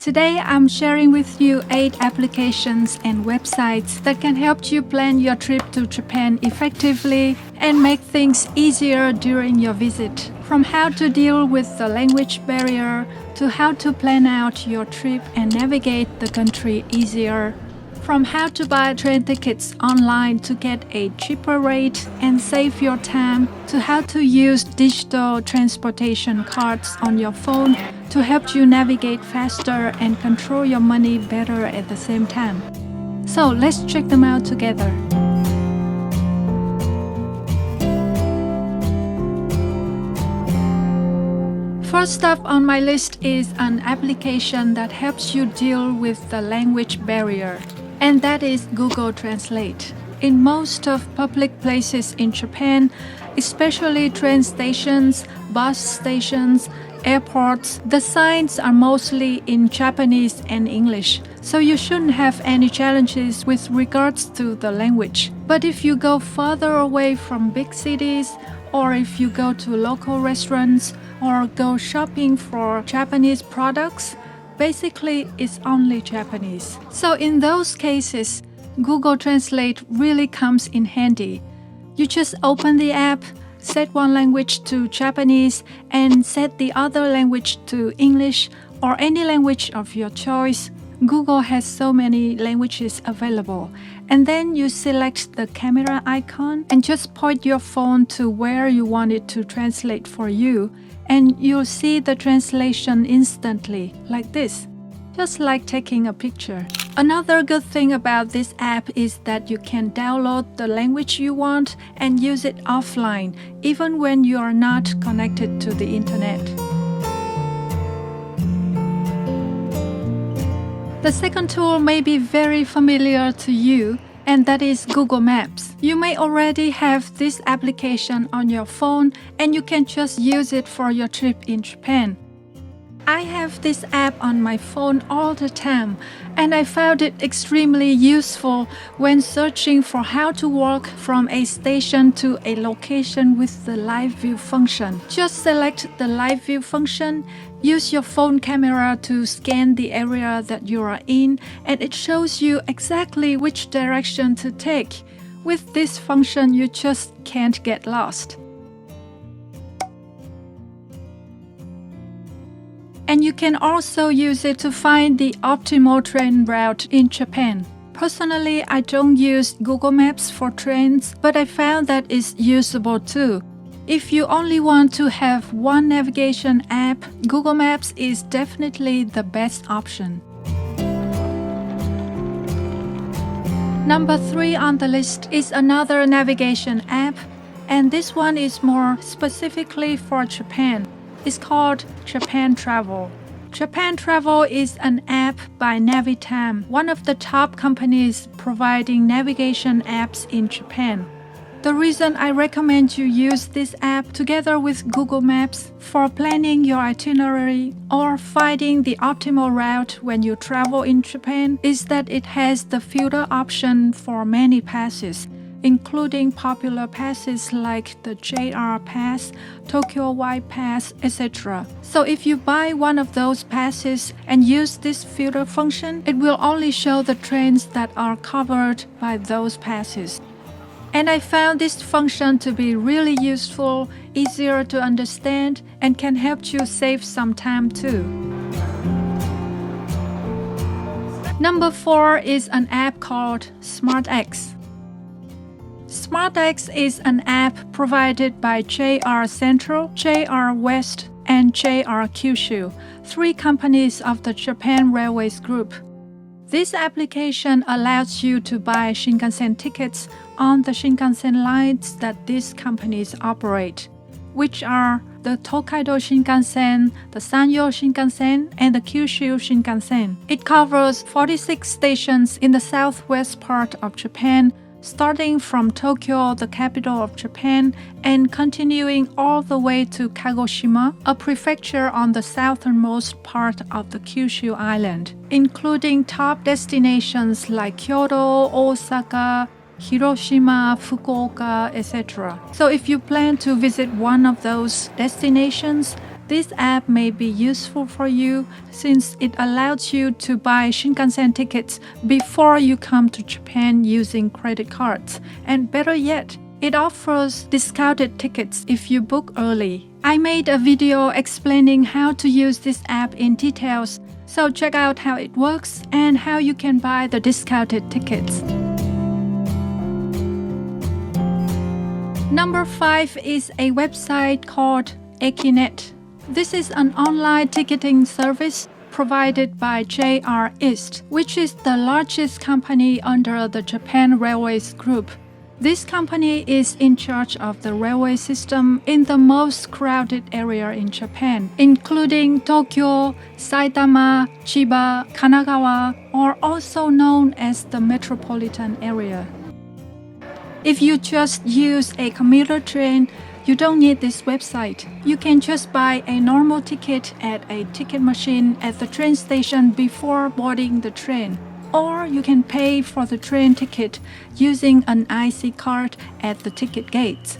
Today, I'm sharing with you 8 applications and websites that can help you plan your trip to Japan effectively and make things easier during your visit. From how to deal with the language barrier to how to plan out your trip and navigate the country easier. From how to buy train tickets online to get a cheaper rate and save your time to how to use digital transportation cards on your phone to help you navigate faster and control your money better at the same time. So let's check them out together. First up on my list is an application that helps you deal with the language barrier, and that is Google Translate. In most of public places in Japan, especially train stations, bus stations, airports, the signs are mostly in Japanese and English, so you shouldn't have any challenges with regards to the language. But if you go further away from big cities, or if you go to local restaurants, or go shopping for Japanese products, basically it's only Japanese. So in those cases, Google Translate really comes in handy. You just open the app, set one language to Japanese, and set the other language to English or any language of your choice. Google has so many languages available. And then you select the camera icon and just point your phone to where you want it to translate for you, and you'll see the translation instantly, like this, just like taking a picture. Another good thing about this app is that you can download the language you want and use it offline, even when you are not connected to the internet. The second tool may be very familiar to you, and that is Google Maps. You may already have this application on your phone, and you can just use it for your trip in Japan. I have this app on my phone all the time, and I found it extremely useful when searching for how to walk from a station to a location with the live view function. Just select the live view function, use your phone camera to scan the area that you are in, and it shows you exactly which direction to take. With this function, you just can't get lost. And you can also use it to find the optimal train route in Japan. Personally, I don't use Google Maps for trains, but I found that it's usable too. If you only want to have one navigation app, Google Maps is definitely the best option. Number 3 on the list is another navigation app, and this one is more specifically for Japan. It's called Japan Travel. Japan Travel is an app by Navitime, one of the top companies providing navigation apps in Japan. The reason I recommend you use this app together with Google Maps for planning your itinerary or finding the optimal route when you travel in Japan is that it has the filter option for many passes, including popular passes like the JR Pass, Tokyo White Pass, etc. So if you buy one of those passes and use this filter function, it will only show the trains that are covered by those passes. And I found this function to be really useful, easier to understand, and can help you save some time too. Number 4 is an app called SmartX. SmartX is an app provided by JR Central, JR West, and JR Kyushu, 3 companies of the Japan Railways Group. This application allows you to buy Shinkansen tickets on the Shinkansen lines that these companies operate, which are the Tokaido Shinkansen, the Sanyo Shinkansen, and the Kyushu Shinkansen. It covers 46 stations in the southwest part of Japan, starting from Tokyo, the capital of Japan, and continuing all the way to Kagoshima, a prefecture on the southernmost part of the Kyushu island, including top destinations like Kyoto, Osaka, Hiroshima, Fukuoka, etc. So if you plan to visit one of those destinations, This app may be useful for you since it allows you to buy Shinkansen tickets before you come to Japan using credit cards. And better yet, it offers discounted tickets if you book early. I made a video explaining how to use this app in details, so check out how it works and how you can buy the discounted tickets. Number 5 is a website called Ekinet. This is an online ticketing service provided by JR East, which is the largest company under the Japan Railways Group. This company is in charge of the railway system in the most crowded area in Japan, including Tokyo, Saitama, Chiba, Kanagawa, or also known as the metropolitan area. If you just use a commuter train, you don't need this website. You can just buy a normal ticket at a ticket machine at the train station before boarding the train. Or you can pay for the train ticket using an IC card at the ticket gates.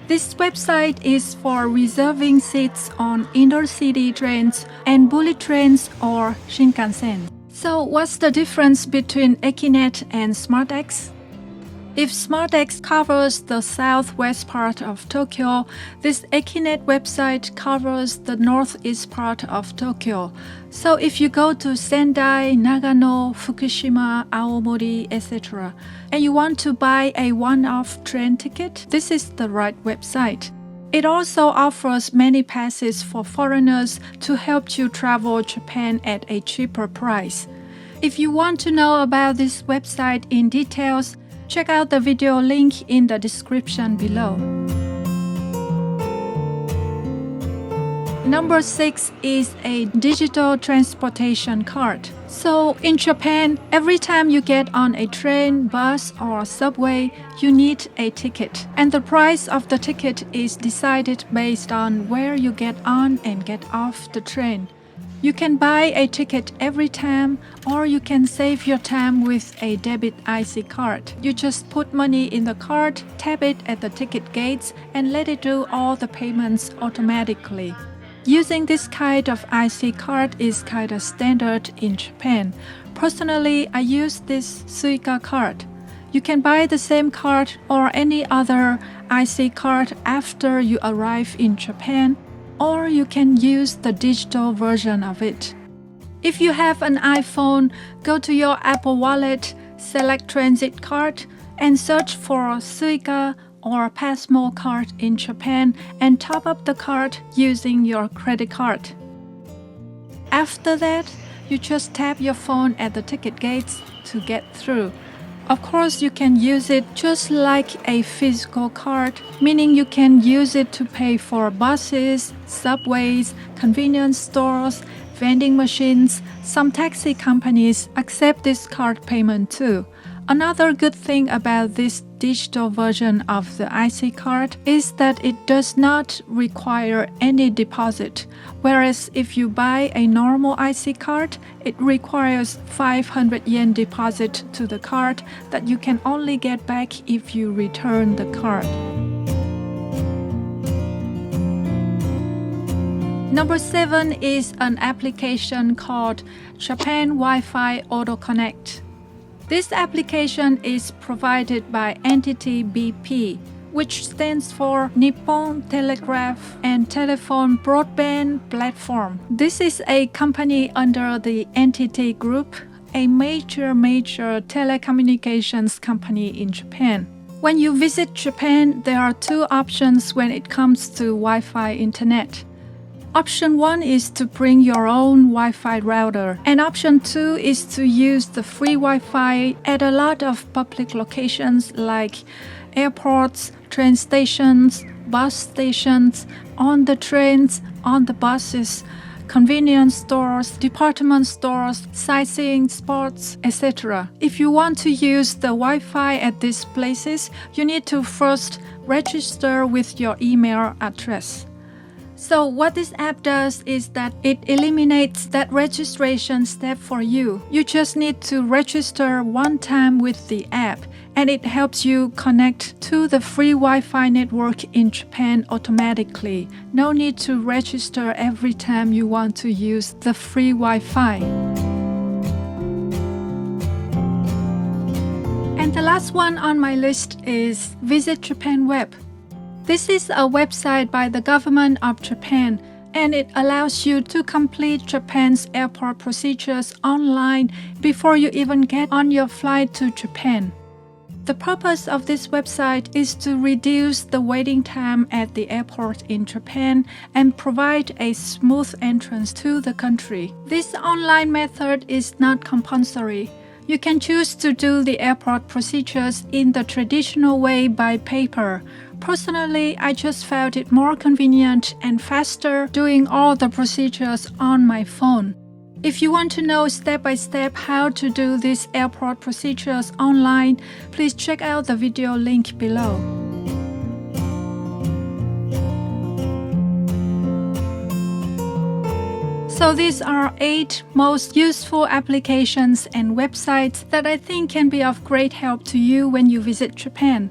This website is for reserving seats on intercity trains and bullet trains or Shinkansen. So what's the difference between Ekinet and SmartX? If SmartX covers the southwest part of Tokyo, this Ekinet website covers the northeast part of Tokyo. So if you go to Sendai, Nagano, Fukushima, Aomori, etc., and you want to buy a one-off train ticket, this is the right website. It also offers many passes for foreigners to help you travel Japan at a cheaper price. If you want to know about this website in details, check out the video link in the description below. Number 6 is a digital transportation card. So in Japan, every time you get on a train, bus, or subway, you need a ticket. And the price of the ticket is decided based on where you get on and get off the train. You can buy a ticket every time, or you can save your time with a debit IC card. You just put money in the card, tap it at the ticket gates, and let it do all the payments automatically. Using this kind of IC card is kind of standard in Japan. Personally, I use this Suica card. You can buy the same card or any other IC card after you arrive in Japan, or you can use the digital version of it. If you have an iPhone, go to your Apple Wallet, select Transit Card, and search for Suica or Pasmo card in Japan and top up the card using your credit card. After that, you just tap your phone at the ticket gates to get through. Of course, you can use it just like a physical card, meaning you can use it to pay for buses, subways, convenience stores, vending machines. Some taxi companies accept this card payment too. Another good thing about this digital version of the IC card is that it does not require any deposit, whereas if you buy a normal IC card, it requires 500 yen deposit to the card that you can only get back if you return the card. Number 7 is an application called Japan Wi-Fi Auto Connect. This application is provided by entity BP, which stands for Nippon Telegraph and Telephone Broadband Platform. This is a company under the entity group, a major telecommunications company in Japan. When you visit Japan, there are two options when it comes to Wi-Fi internet. Option 1 is to bring your own Wi-Fi router, and option 2 is to use the free Wi-Fi at a lot of public locations like airports, train stations, bus stations, on the trains, on the buses, convenience stores, department stores, sightseeing spots, etc. If you want to use the Wi-Fi at these places, you need to first register with your email address. So what this app does is that it eliminates that registration step for you. You just need to register one time with the app, and it helps you connect to the free Wi-Fi network in Japan automatically. No need to register every time you want to use the free Wi-Fi. And the last one on my list is Visit Japan Web. This is a website by the government of Japan, and it allows you to complete Japan's airport procedures online before you even get on your flight to Japan. The purpose of this website is to reduce the waiting time at the airport in Japan and provide a smooth entrance to the country. This online method is not compulsory. You can choose to do the airport procedures in the traditional way by paper. Personally, I just found it more convenient and faster doing all the procedures on my phone. If you want to know step by step how to do these airport procedures online, please check out the video link below. So these are 8 most useful applications and websites that I think can be of great help to you when you visit Japan.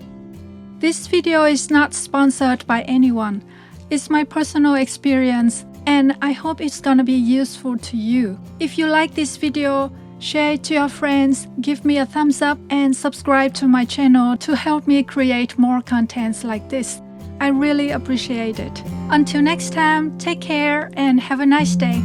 This video is not sponsored by anyone. It's my personal experience, and I hope it's gonna be useful to you. If you like this video, share it to your friends, give me a thumbs up, and subscribe to my channel to help me create more contents like this. I really appreciate it. Until next time, take care and have a nice day.